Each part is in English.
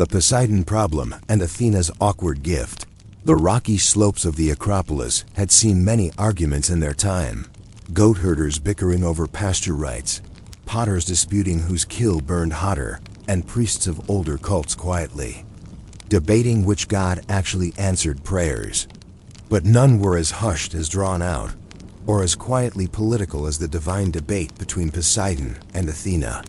The Poseidon problem and Athena's awkward gift. The rocky slopes of the Acropolis had seen many arguments in their time. Goat herders bickering over pasture rights, potters disputing whose kill burned hotter, and priests of older cults quietly debating which god actually answered prayers. But none were as hushed as drawn out, or as quietly political as the divine debate between Poseidon and Athena.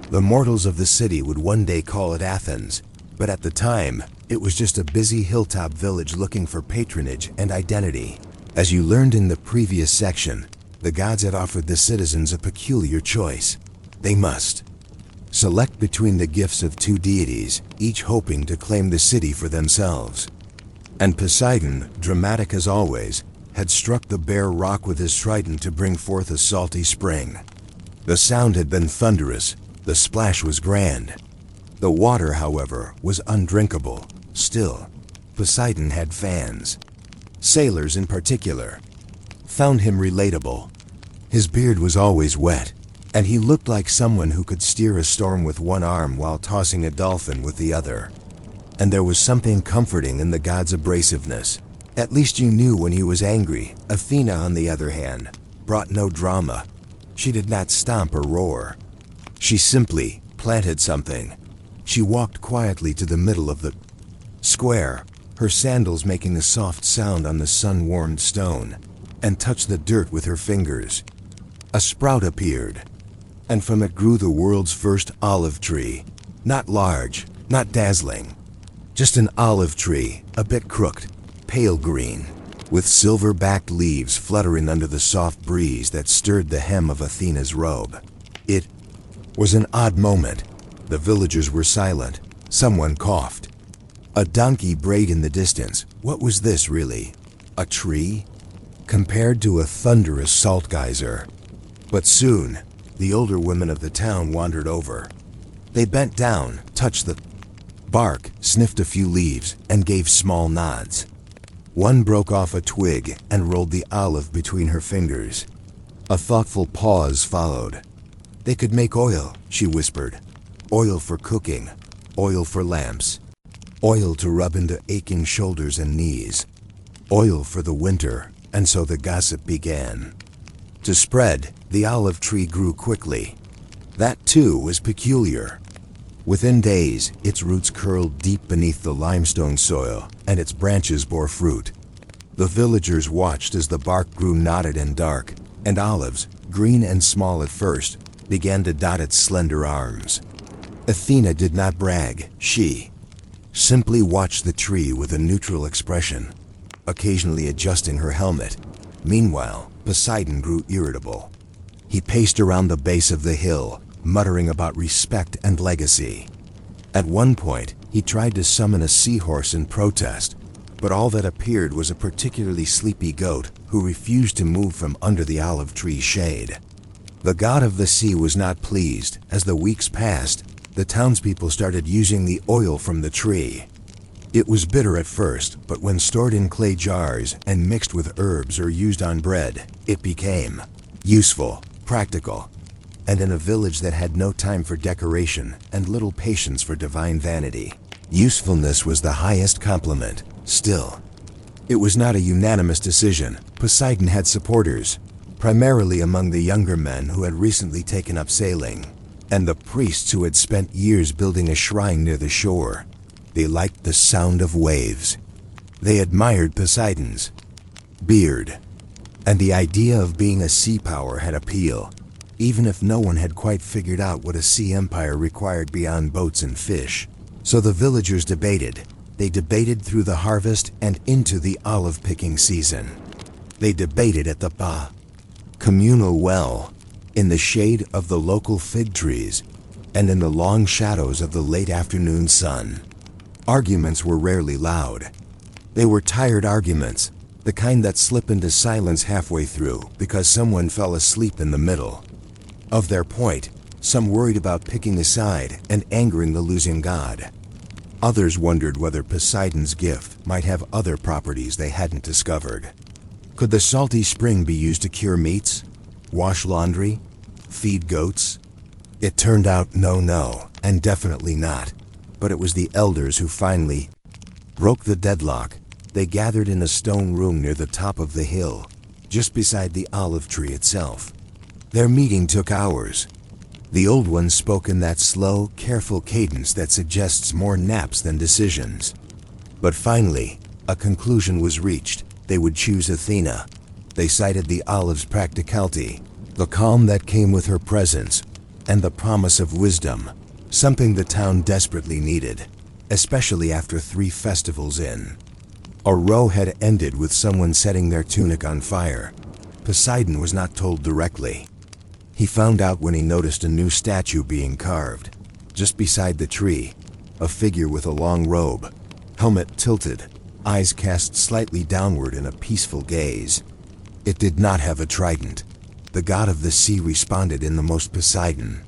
The mortals of the city would one day call it Athens, but at the time, it was just a busy hilltop village looking for patronage and identity. As you learned in the previous section, the gods had offered the citizens a peculiar choice. They must select between the gifts of two deities, each hoping to claim the city for themselves. And Poseidon, dramatic as always, had struck the bare rock with his trident to bring forth a salty spring. The sound had been thunderous, the splash was grand. The water, however, was undrinkable. Still, Poseidon had fans. Sailors in particular found him relatable. His beard was always wet, and he looked like someone who could steer a storm with one arm while tossing a dolphin with the other. And there was something comforting in the god's abrasiveness. At least you knew when he was angry. Athena, on the other hand, brought no drama. She did not stomp or roar. She simply planted something. She walked quietly to the middle of the square, her sandals making a soft sound on the sun-warmed stone, and touched the dirt with her fingers. A sprout appeared, and from it grew the world's first olive tree. Not large, not dazzling, just an olive tree, a bit crooked, pale green, with silver-backed leaves fluttering under the soft breeze that stirred the hem of Athena's robe. It was an odd moment. The villagers were silent. Someone coughed. A donkey brayed in the distance. What was this, really? A tree? Compared to a thunderous salt geyser. But soon, the older women of the town wandered over. They bent down, touched the bark, sniffed a few leaves, and gave small nods. One broke off a twig and rolled the olive between her fingers. A thoughtful pause followed. "They could make oil," she whispered. "Oil for cooking, oil for lamps, oil to rub into aching shoulders and knees, oil for the winter." And so the gossip began to spread. The olive tree grew quickly. That too was peculiar. Within days, its roots curled deep beneath the limestone soil, and its branches bore fruit. The villagers watched as the bark grew knotted and dark, and olives, green and small at first, began to dot its slender arms. Athena did not brag. She simply watched the tree with a neutral expression, occasionally adjusting her helmet. Meanwhile, Poseidon grew irritable. He paced around the base of the hill, muttering about respect and legacy. At one point, he tried to summon a seahorse in protest, but all that appeared was a particularly sleepy goat who refused to move from under the olive tree's shade. The god of the sea was not pleased. As the weeks passed, the townspeople started using the oil from the tree. It was bitter at first, but when stored in clay jars and mixed with herbs or used on bread, it became useful, practical, and in a village that had no time for decoration and little patience for divine vanity, usefulness was the highest compliment. Still, it was not a unanimous decision. Poseidon had supporters, primarily among the younger men who had recently taken up sailing, and the priests who had spent years building a shrine near the shore. They liked the sound of waves. They admired Poseidon's beard, and the idea of being a sea power had appeal, even if no one had quite figured out what a sea empire required beyond boats and fish. So the villagers debated. They debated through the harvest and into the olive-picking season. They debated at the communal well, in the shade of the local fig trees, and in the long shadows of the late afternoon sun. Arguments were rarely loud. They were tired arguments, the kind that slip into silence halfway through because someone fell asleep in the middle of their point. Some worried about picking a side and angering the losing god. Others wondered whether Poseidon's gift might have other properties they hadn't discovered. Could the salty spring be used to cure meats, wash laundry, feed goats? It turned out no, and definitely not. But it was the elders who finally broke the deadlock. They gathered in a stone room near the top of the hill, just beside the olive tree itself. Their meeting took hours. The old ones spoke in that slow, careful cadence that suggests more naps than decisions. But finally, a conclusion was reached. They would choose Athena. They cited the olive's practicality, the calm that came with her presence, and the promise of wisdom, something the town desperately needed, especially after 3 festivals in. A row had ended with someone setting their tunic on fire. Poseidon was not told directly. He found out when he noticed a new statue being carved. Just beside the tree, a figure with a long robe, helmet tilted, eyes cast slightly downward in a peaceful gaze. It did not have a trident. The god of the sea responded in the most Poseidon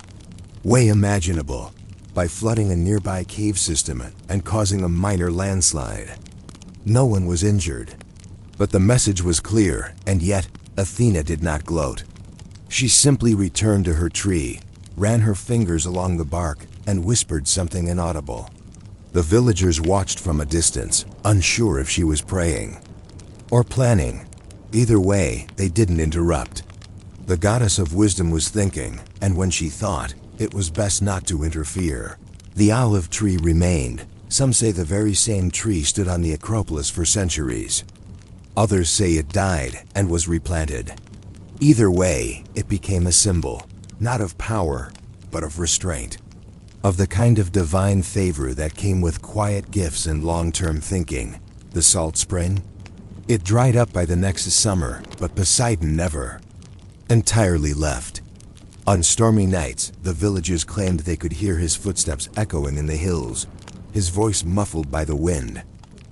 way imaginable, by flooding a nearby cave system and causing a minor landslide. No one was injured, but the message was clear, and yet Athena did not gloat. She simply returned to her tree, ran her fingers along the bark, and whispered something inaudible. The villagers watched from a distance, unsure if she was praying or planning. Either way, they didn't interrupt. The goddess of wisdom was thinking, and when she thought, it was best not to interfere. The olive tree remained. Some say the very same tree stood on the Acropolis for centuries. Others say it died and was replanted. Either way, it became a symbol, not of power, but of restraint. Of the kind of divine favor that came with quiet gifts and long-term thinking. The salt spring? It dried up by the next summer, but Poseidon never entirely left. On stormy nights, the villagers claimed they could hear his footsteps echoing in the hills, his voice muffled by the wind.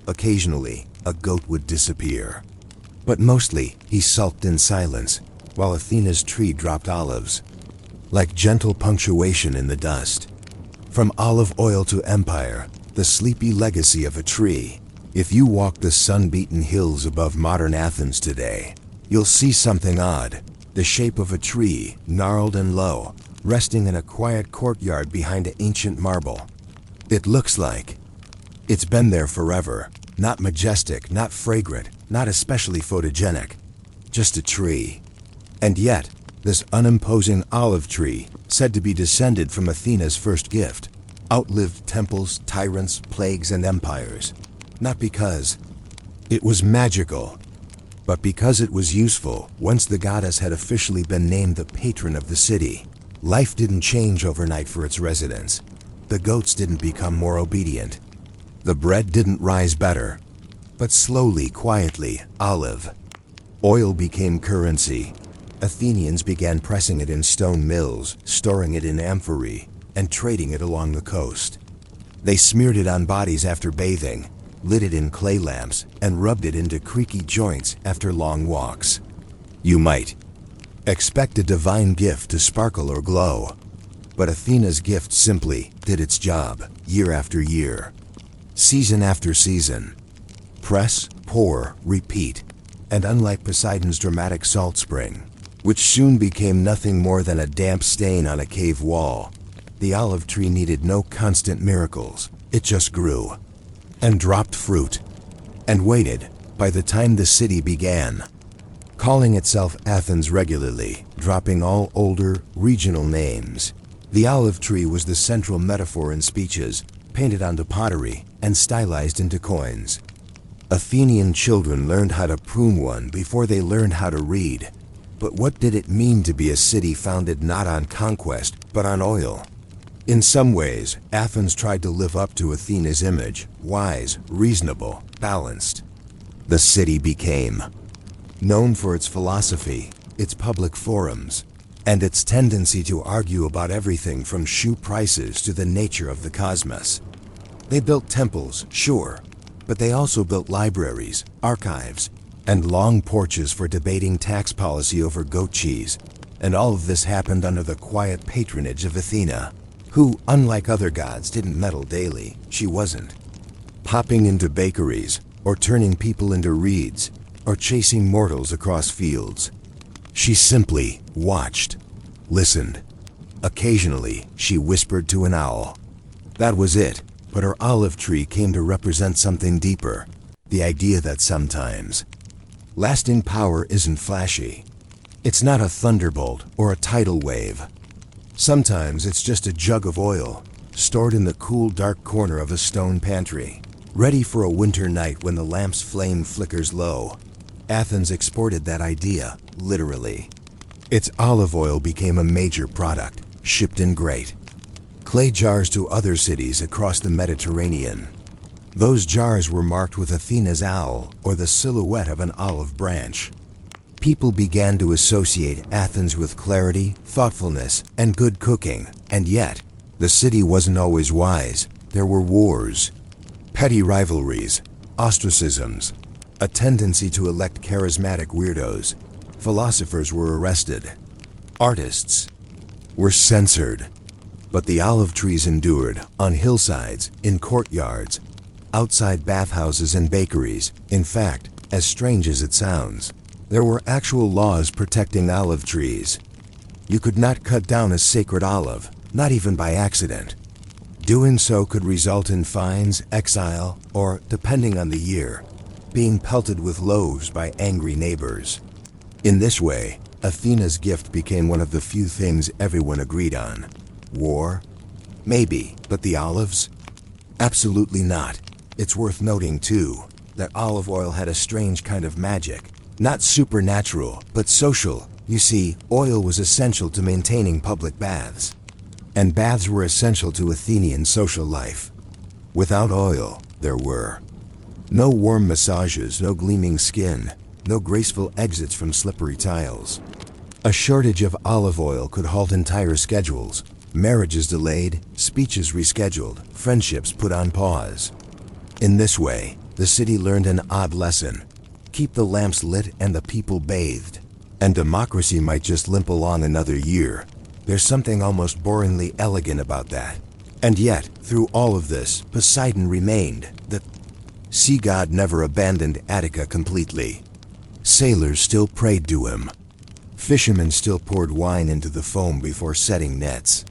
Occasionally, a goat would disappear. But mostly, he sulked in silence, while Athena's tree dropped olives, like gentle punctuation in the dust. From olive oil to empire, the sleepy legacy of a tree. If you walk the sun-beaten hills above modern Athens today, you'll see something odd. The shape of a tree, gnarled and low, resting in a quiet courtyard behind ancient marble. It looks like it's been there forever. Not majestic, not fragrant, not especially photogenic. Just a tree. And yet, this unimposing olive tree, said to be descended from Athena's first gift, outlived temples, tyrants, plagues, and empires. Not because it was magical, but because it was useful. Once the goddess had officially been named the patron of the city, life didn't change overnight for its residents. The goats didn't become more obedient. The bread didn't rise better. But slowly, quietly, olive oil became currency. Athenians began pressing it in stone mills, storing it in amphorae, and trading it along the coast. They smeared it on bodies after bathing, lit it in clay lamps, and rubbed it into creaky joints after long walks. You might expect a divine gift to sparkle or glow, but Athena's gift simply did its job, year after year, season after season. Press, pour, repeat, and unlike Poseidon's dramatic salt spring, which soon became nothing more than a damp stain on a cave wall, the olive tree needed no constant miracles. It just grew, and dropped fruit, and waited. By the time the city began, calling itself Athens regularly, dropping all older, regional names, the olive tree was the central metaphor in speeches, painted onto pottery, and stylized into coins. Athenian children learned how to prune one before they learned how to read. But what did it mean to be a city founded not on conquest, but on oil? In some ways, Athens tried to live up to Athena's image, wise, reasonable, balanced. The city became known for its philosophy, its public forums, and its tendency to argue about everything from shoe prices to the nature of the cosmos. They built temples, sure, but they also built libraries, archives, and long porches for debating tax policy over goat cheese. And all of this happened under the quiet patronage of Athena, who, unlike other gods, didn't meddle daily. She wasn't popping into bakeries, or turning people into reeds, or chasing mortals across fields. She simply watched, listened. Occasionally, she whispered to an owl. That was it. But her olive tree came to represent something deeper, the idea that sometimes lasting power isn't flashy. It's not a thunderbolt or a tidal wave. Sometimes it's just a jug of oil, stored in the cool, dark corner of a stone pantry, ready for a winter night when the lamp's flame flickers low. Athens exported that idea, literally. Its olive oil became a major product, shipped in great clay jars to other cities across the Mediterranean. Those jars were marked with Athena's owl or the silhouette of an olive branch. People began to associate Athens with clarity, thoughtfulness, and good cooking, and yet, the city wasn't always wise. There were wars, petty rivalries, ostracisms, a tendency to elect charismatic weirdos. Philosophers were arrested. Artists were censored. But the olive trees endured, on hillsides, in courtyards, outside bathhouses and bakeries. In fact, as strange as it sounds, there were actual laws protecting olive trees. You could not cut down a sacred olive, not even by accident. Doing so could result in fines, exile, or, depending on the year, being pelted with loaves by angry neighbors. In this way, Athena's gift became one of the few things everyone agreed on. War? Maybe, but the olives? Absolutely not. It's worth noting, too, that olive oil had a strange kind of magic. Not supernatural, but social. You see, oil was essential to maintaining public baths. And baths were essential to Athenian social life. Without oil, there were no warm massages, no gleaming skin, no graceful exits from slippery tiles. A shortage of olive oil could halt entire schedules. Marriages delayed, speeches rescheduled, friendships put on pause. In this way, the city learned an odd lesson. Keep the lamps lit and the people bathed, and democracy might just limp along another year. There's something almost boringly elegant about that. And yet, through all of this, Poseidon remained. The sea god never abandoned Attica completely. Sailors still prayed to him. Fishermen still poured wine into the foam before setting nets.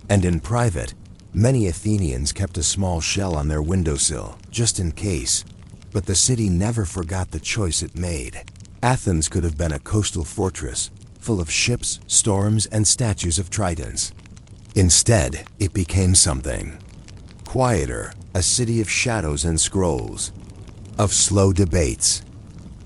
And in private, many Athenians kept a small shell on their windowsill, just in case. But the city never forgot the choice it made. Athens could have been a coastal fortress, full of ships, storms, and statues of tritons. Instead, it became something quieter, a city of shadows and scrolls, of slow debates,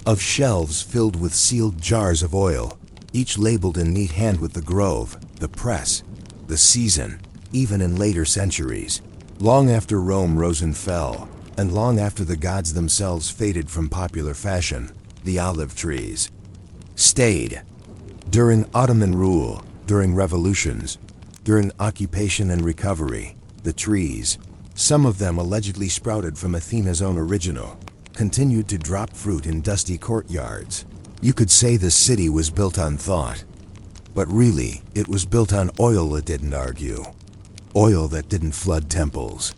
of shelves filled with sealed jars of oil, each labeled in neat hand with the grove, the press, the season. Even in later centuries, long after Rome rose and fell, and long after the gods themselves faded from popular fashion, the olive trees stayed. During Ottoman rule, during revolutions, during occupation and recovery, the trees, some of them allegedly sprouted from Athena's own original, continued to drop fruit in dusty courtyards. You could say the city was built on thought, but really, it was built on oil it didn't argue. Oil that didn't flood temples.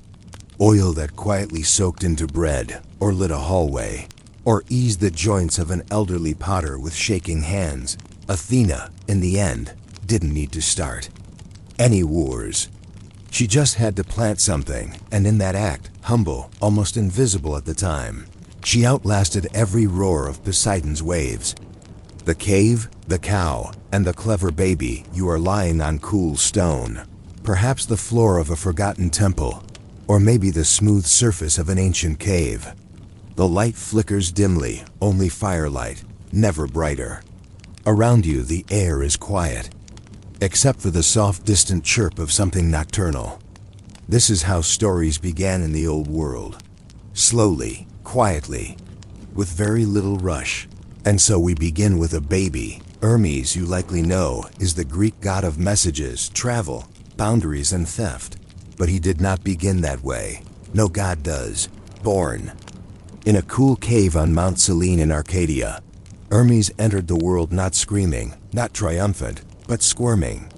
Oil that quietly soaked into bread, or lit a hallway, or eased the joints of an elderly potter with shaking hands. Athena, in the end, didn't need to start any wars. She just had to plant something, and in that act, humble, almost invisible at the time, she outlasted every roar of Poseidon's waves. The cave, the cow, and the clever baby, you are lying on cool stone. Perhaps the floor of a forgotten temple, or maybe the smooth surface of an ancient cave. The light flickers dimly, only firelight, never brighter. Around you, the air is quiet, except for the soft, distant chirp of something nocturnal. This is how stories began in the old world. Slowly, quietly, with very little rush. And so we begin with a baby. Hermes, you likely know, is the Greek god of messages, travel, boundaries, and theft. But he did not begin that way. No god does. Born in a cool cave on Mount Selene in Arcadia, Hermes entered the world not screaming, not triumphant, but squirming.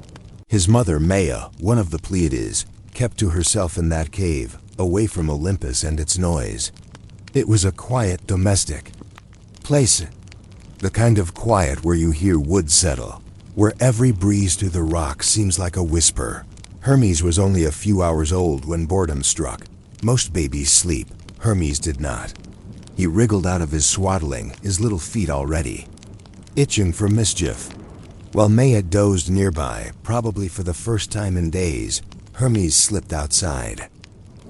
His mother, Maia, one of the Pleiades, kept to herself in that cave, away from Olympus and its noise. It was a quiet, domestic place. The kind of quiet where you hear wood settle, where every breeze through the rocks seems like a whisper. Hermes was only a few hours old when boredom struck. Most babies sleep. Hermes did not. He wriggled out of his swaddling, his little feet already itching for mischief. While Maya dozed nearby, probably for the first time in days, Hermes slipped outside.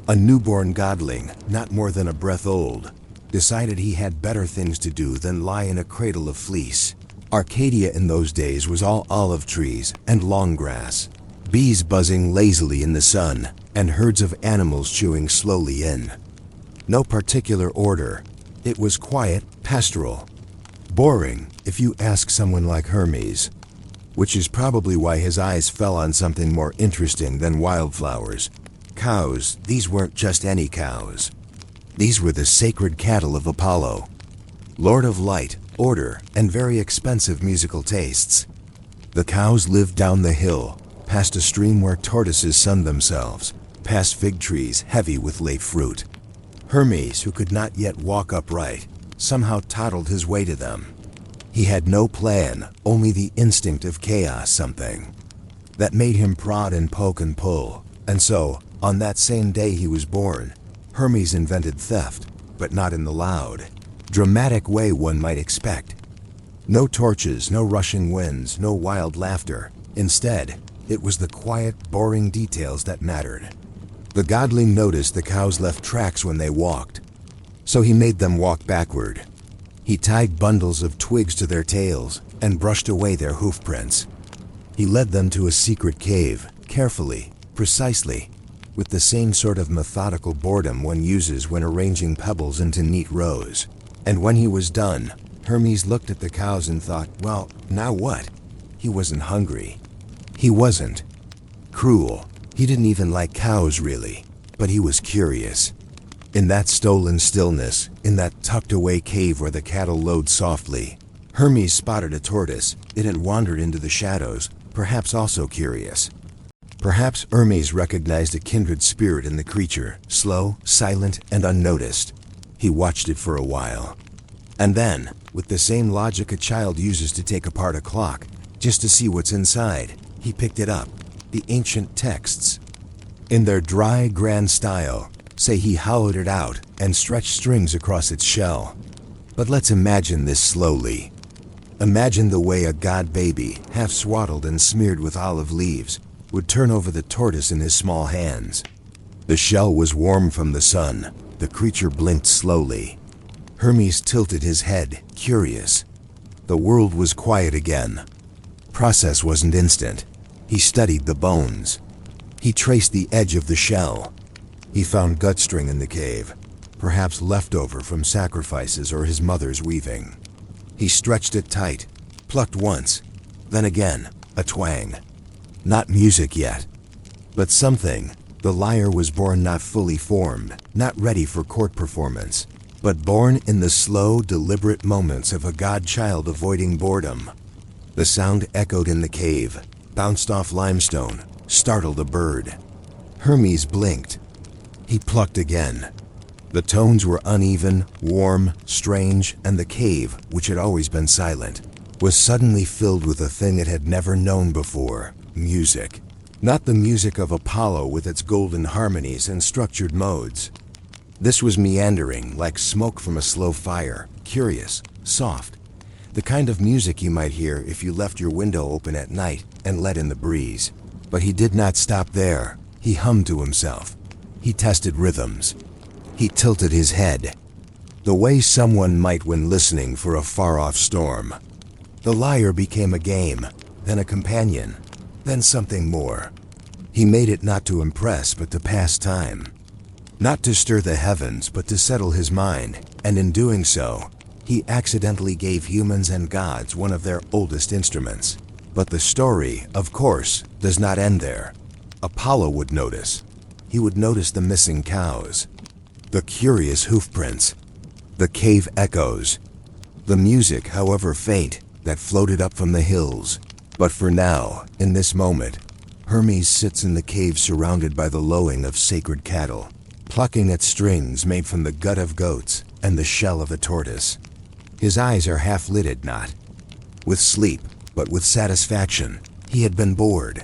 A newborn godling, not more than a breath old, decided he had better things to do than lie in a cradle of fleece. Arcadia in those days was all olive trees and long grass, bees buzzing lazily in the sun, and herds of animals chewing slowly in. No particular order. It was quiet, pastoral. Boring, if you ask someone like Hermes. Which is probably why his eyes fell on something more interesting than wildflowers. Cows. These weren't just any cows. These were the sacred cattle of Apollo, lord of light, order, and very expensive musical tastes. The cows lived down the hill, past a stream where tortoises sunned themselves, past fig trees heavy with late fruit. Hermes, who could not yet walk upright, somehow toddled his way to them. He had no plan, only the instinct of chaos something that made him prod and poke and pull. And so, on that same day he was born, Hermes invented theft, but not in the loud, dramatic way one might expect. No torches, no rushing winds, no wild laughter. Instead, it was the quiet, boring details that mattered. The godling noticed the cows left tracks when they walked, so he made them walk backward. He tied bundles of twigs to their tails and brushed away their hoof prints. He led them to a secret cave, carefully, precisely, with the same sort of methodical boredom one uses when arranging pebbles into neat rows. And when he was done, Hermes looked at the cows and thought, well, now what? He wasn't hungry. He wasn't cruel. He didn't even like cows, really, but he was curious. In that stolen stillness, in that tucked-away cave where the cattle lowed softly, Hermes spotted a tortoise. It had wandered into the shadows, perhaps also curious. Perhaps Hermes recognized a kindred spirit in the creature, slow, silent, and unnoticed. He watched it for a while. And then, with the same logic a child uses to take apart a clock, just to see what's inside, he picked it up. The ancient texts. In their dry, grand style, say he hollowed it out and stretched strings across its shell. But let's imagine this slowly. Imagine the way a god baby, half swaddled and smeared with olive leaves, would turn over the tortoise in his small hands. The shell was warm from the sun. The creature blinked slowly. Hermes tilted his head, curious. The world was quiet again. Process wasn't instant. He studied the bones. He traced the edge of the shell. He found gut string in the cave, perhaps leftover from sacrifices or his mother's weaving. He stretched it tight, plucked once, then again, a twang. Not music yet, but something. The lyre was born not fully formed, not ready for court performance, but born in the slow, deliberate moments of a godchild avoiding boredom. The sound echoed in the cave, bounced off limestone, startled a bird. Hermes blinked. He plucked again. The tones were uneven, warm, strange, and the cave, which had always been silent, was suddenly filled with a thing it had never known before: music. Not the music of Apollo with its golden harmonies and structured modes. This was meandering, like smoke from a slow fire, curious, soft. The kind of music you might hear if you left your window open at night and let in the breeze. But he did not stop there. He hummed to himself. He tested rhythms. He tilted his head, the way someone might when listening for a far-off storm. The lyre became a game, then a companion, then something more. He made it not to impress, but to pass time. Not to stir the heavens, but to settle his mind, and in doing so, he accidentally gave humans and gods one of their oldest instruments. But the story, of course, does not end there. Apollo would notice. He would notice the missing cows, the curious hoof prints, the cave echoes, the music, however faint, that floated up from the hills. But for now, in this moment, Hermes sits in the cave surrounded by the lowing of sacred cattle, plucking at strings made from the gut of goats and the shell of a tortoise. His eyes are half-lidded, not with sleep, but with satisfaction. He had been bored.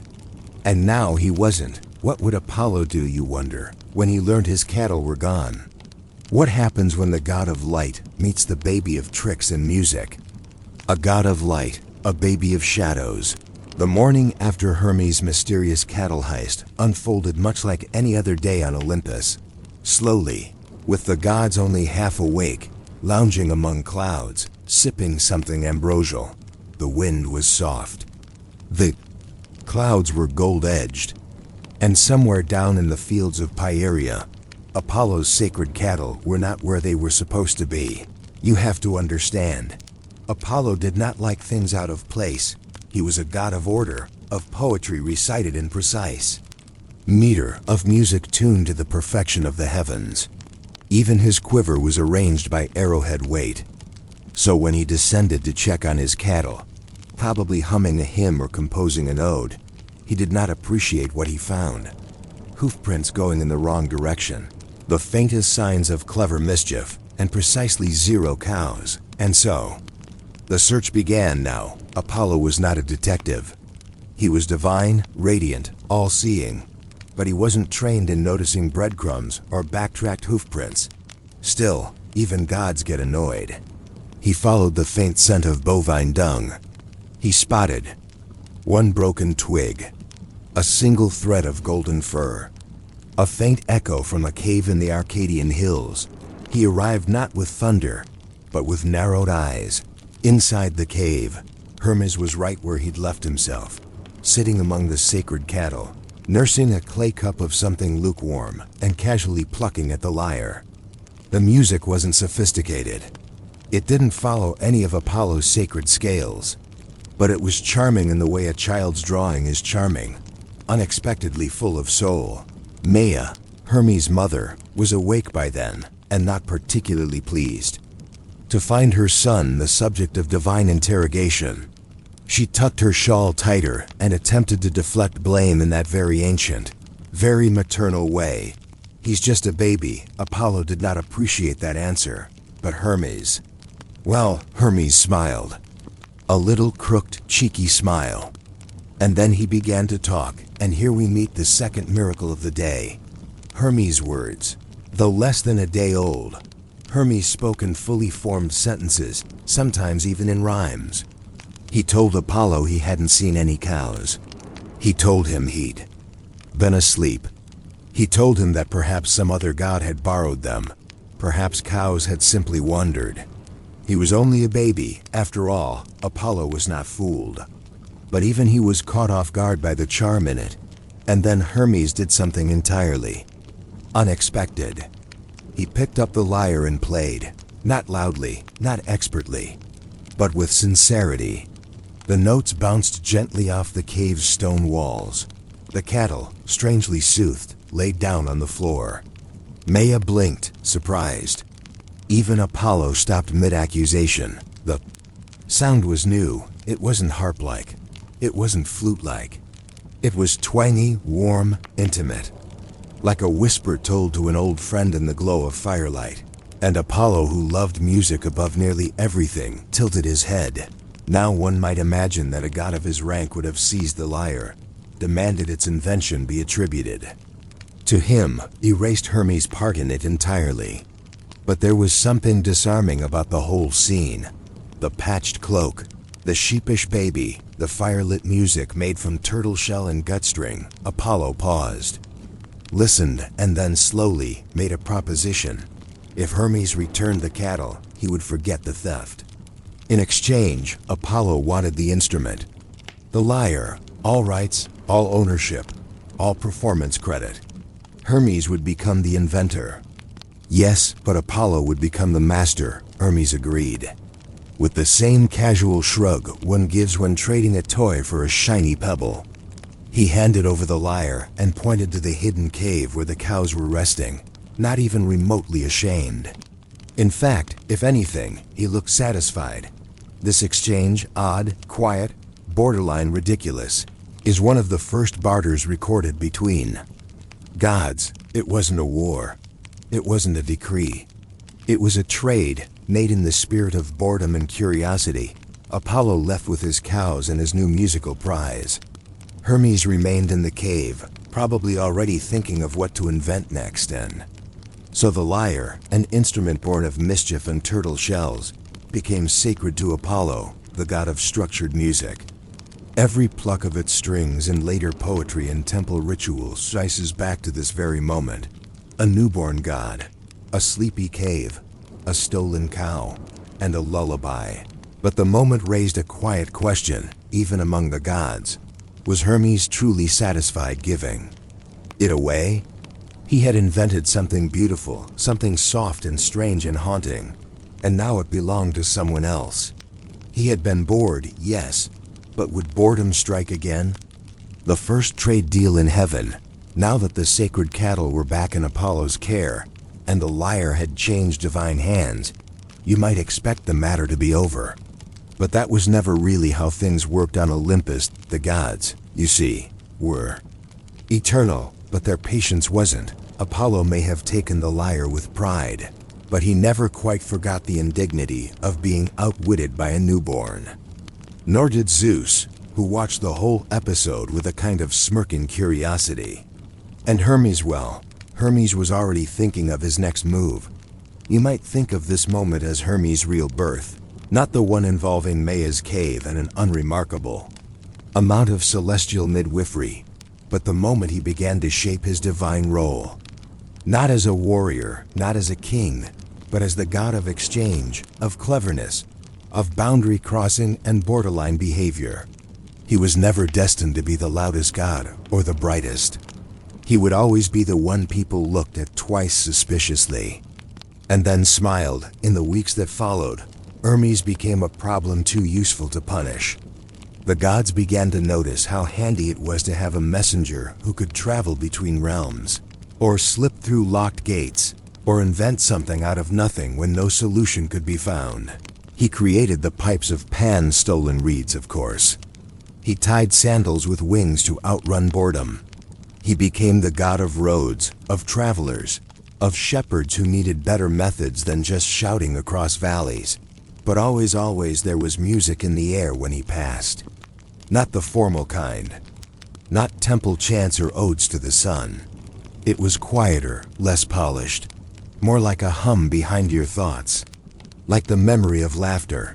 And now he wasn't. What would Apollo do, you wonder, when he learned his cattle were gone? What happens when the god of light meets the baby of tricks and music? A god of light, a baby of shadows. The morning after Hermes' mysterious cattle heist unfolded much like any other day on Olympus. Slowly, with the gods only half awake, lounging among clouds, sipping something ambrosial. The wind was soft. The clouds were gold-edged. And somewhere down in the fields of Pieria, Apollo's sacred cattle were not where they were supposed to be. You have to understand, Apollo did not like things out of place. He was a god of order, of poetry recited in precise meter, of music tuned to the perfection of the heavens. Even his quiver was arranged by arrowhead weight. So when he descended to check on his cattle, probably humming a hymn or composing an ode, he did not appreciate what he found. Hoofprints going in the wrong direction, the faintest signs of clever mischief, and precisely 0 cows. And so, the search began now. Apollo was not a detective. He was divine, radiant, all-seeing. But he wasn't trained in noticing breadcrumbs or backtracked hoofprints. Still, even gods get annoyed. He followed the faint scent of bovine dung. He spotted one broken twig, a single thread of golden fur, a faint echo from a cave in the Arcadian hills. He arrived not with thunder, but with narrowed eyes. Inside the cave, Hermes was right where he'd left himself, sitting among the sacred cattle, nursing a clay cup of something lukewarm and casually plucking at the lyre. The music wasn't sophisticated. It didn't follow any of Apollo's sacred scales, but it was charming in the way a child's drawing is charming, unexpectedly full of soul. Maia, Hermes' mother, was awake by then and not particularly pleased to find her son the subject of divine interrogation. She tucked her shawl tighter and attempted to deflect blame in that very ancient, very maternal way. He's just a baby. Apollo did not appreciate that answer, but Hermes... Well, Hermes smiled. A little crooked, cheeky smile. And then he began to talk, and here we meet the second miracle of the day. Hermes' words. Though less than a day old, Hermes spoke in fully formed sentences, sometimes even in rhymes. He told Apollo he hadn't seen any cows. He told him he'd been asleep. He told him that perhaps some other god had borrowed them. Perhaps cows had simply wandered. He was only a baby. After all, Apollo was not fooled. But even he was caught off guard by the charm in it. And then Hermes did something entirely unexpected. He picked up the lyre and played, not loudly, not expertly, but with sincerity. The notes bounced gently off the cave's stone walls. The cattle, strangely soothed, laid down on the floor. Maia blinked, surprised. Even Apollo stopped mid-accusation. The sound was new. It wasn't harp-like. It wasn't flute-like. It was twangy, warm, intimate, like a whisper told to an old friend in the glow of firelight. And Apollo, who loved music above nearly everything, tilted his head. Now one might imagine that a god of his rank would have seized the lyre, demanded its invention be attributed to him, erased Hermes' part in it entirely. But there was something disarming about the whole scene. The patched cloak, the sheepish baby, the firelit music made from turtle shell and gutstring. Apollo paused, listened, and then slowly made a proposition. If Hermes returned the cattle, he would forget the theft. In exchange, Apollo wanted the instrument, the lyre, all rights, all ownership, all performance credit. Hermes would become the inventor. Yes, but Apollo would become the master, Hermes agreed. With the same casual shrug one gives when trading a toy for a shiny pebble. He handed over the lyre and pointed to the hidden cave where the cows were resting, not even remotely ashamed. In fact, if anything, he looked satisfied. This exchange, odd, quiet, borderline ridiculous, is one of the first barters recorded between gods. It wasn't a war. It wasn't a decree. It was a trade made in the spirit of boredom and curiosity. Apollo left with his cows and his new musical prize. Hermes remained in the cave, probably already thinking of what to invent next. And so the lyre, an instrument born of mischief and turtle shells, became sacred to Apollo, the god of structured music. Every pluck of its strings in later poetry and temple rituals traces back to this very moment. A newborn god, a sleepy cave, a stolen cow, and a lullaby. But the moment raised a quiet question, even among the gods. Was Hermes truly satisfied giving it away? He had invented something beautiful, something soft and strange and haunting, and now it belonged to someone else. He had been bored, yes, but would boredom strike again? The first trade deal in heaven, now that the sacred cattle were back in Apollo's care, and the lyre had changed divine hands, you might expect the matter to be over. But that was never really how things worked on Olympus. The gods, you see, were eternal, but their patience wasn't. Apollo may have taken the lyre with pride, but he never quite forgot the indignity of being outwitted by a newborn. Nor did Zeus, who watched the whole episode with a kind of smirking curiosity. And Hermes, well, Hermes was already thinking of his next move. You might think of this moment as Hermes' real birth, not the one involving Maia's cave and an unremarkable amount of celestial midwifery, but the moment he began to shape his divine role. Not as a warrior, not as a king, but as the god of exchange, of cleverness, of boundary crossing and borderline behavior. He was never destined to be the loudest god or the brightest. He would always be the one people looked at twice suspiciously, and then smiled. In the weeks that followed, Hermes became a problem too useful to punish. The gods began to notice how handy it was to have a messenger who could travel between realms, or slip through locked gates, or invent something out of nothing when no solution could be found. He created the pipes of Pan's stolen reeds, of course. He tied sandals with wings to outrun boredom. He became the god of roads, of travelers, of shepherds who needed better methods than just shouting across valleys. But always there was music in the air when he passed. Not the formal kind. Not temple chants or odes to the sun. It was quieter, less polished. More like a hum behind your thoughts. Like the memory of laughter.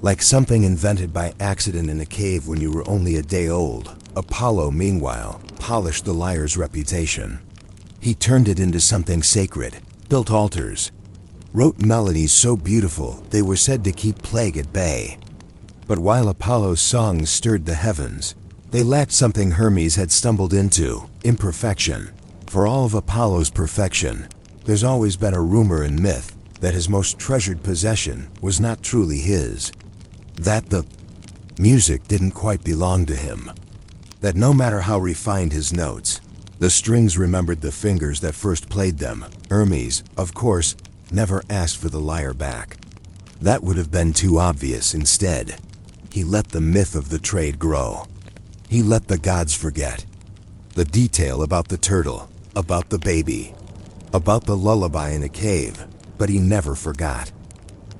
Like something invented by accident in a cave when you were only a day old. Apollo, meanwhile, polished the lyre's reputation. He turned it into something sacred, built altars, wrote melodies so beautiful they were said to keep plague at bay. But while Apollo's songs stirred the heavens, they lacked something Hermes had stumbled into: imperfection. For all of Apollo's perfection, there's always been a rumor and myth that his most treasured possession was not truly his. That the music didn't quite belong to him. That no matter how refined his notes, the strings remembered the fingers that first played them. Hermes, of course, never asked for the lyre back. That would have been too obvious. Instead, he let the myth of the trade grow. He let the gods forget the detail about the turtle, about the baby, about the lullaby in a cave, but he never forgot.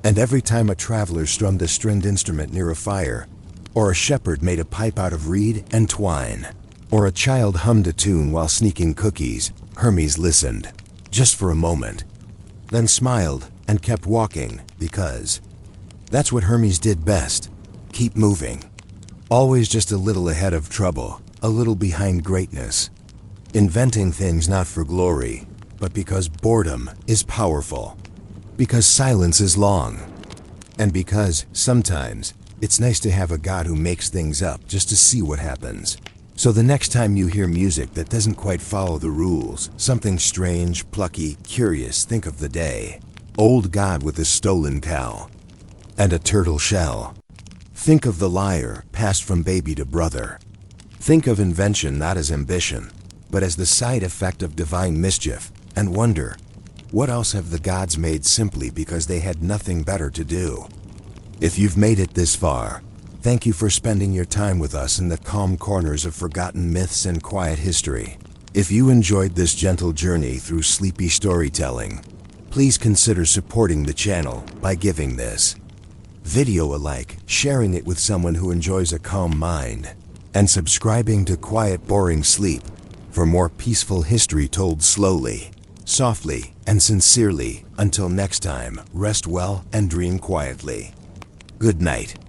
And every time a traveler strummed a stringed instrument near a fire, or a shepherd made a pipe out of reed and twine, or a child hummed a tune while sneaking cookies, Hermes listened, just for a moment, then smiled and kept walking, because that's what Hermes did best: keep moving. Always just a little ahead of trouble, a little behind greatness. Inventing things not for glory, but because boredom is powerful, because silence is long, and because, sometimes, it's nice to have a god who makes things up just to see what happens. So the next time you hear music that doesn't quite follow the rules, something strange, plucky, curious, think of the day. Old god with a stolen cow and a turtle shell. Think of the lyre, passed from baby to brother. Think of invention not as ambition, but as the side effect of divine mischief, and wonder, what else have the gods made simply because they had nothing better to do? If you've made it this far, thank you for spending your time with us in the calm corners of forgotten myths and quiet history. If you enjoyed this gentle journey through sleepy storytelling, please consider supporting the channel by giving this video a like, sharing it with someone who enjoys a calm mind, and subscribing to Quiet Boring Sleep for more peaceful history told slowly, softly, and sincerely. Until next time, rest well and dream quietly. Good night.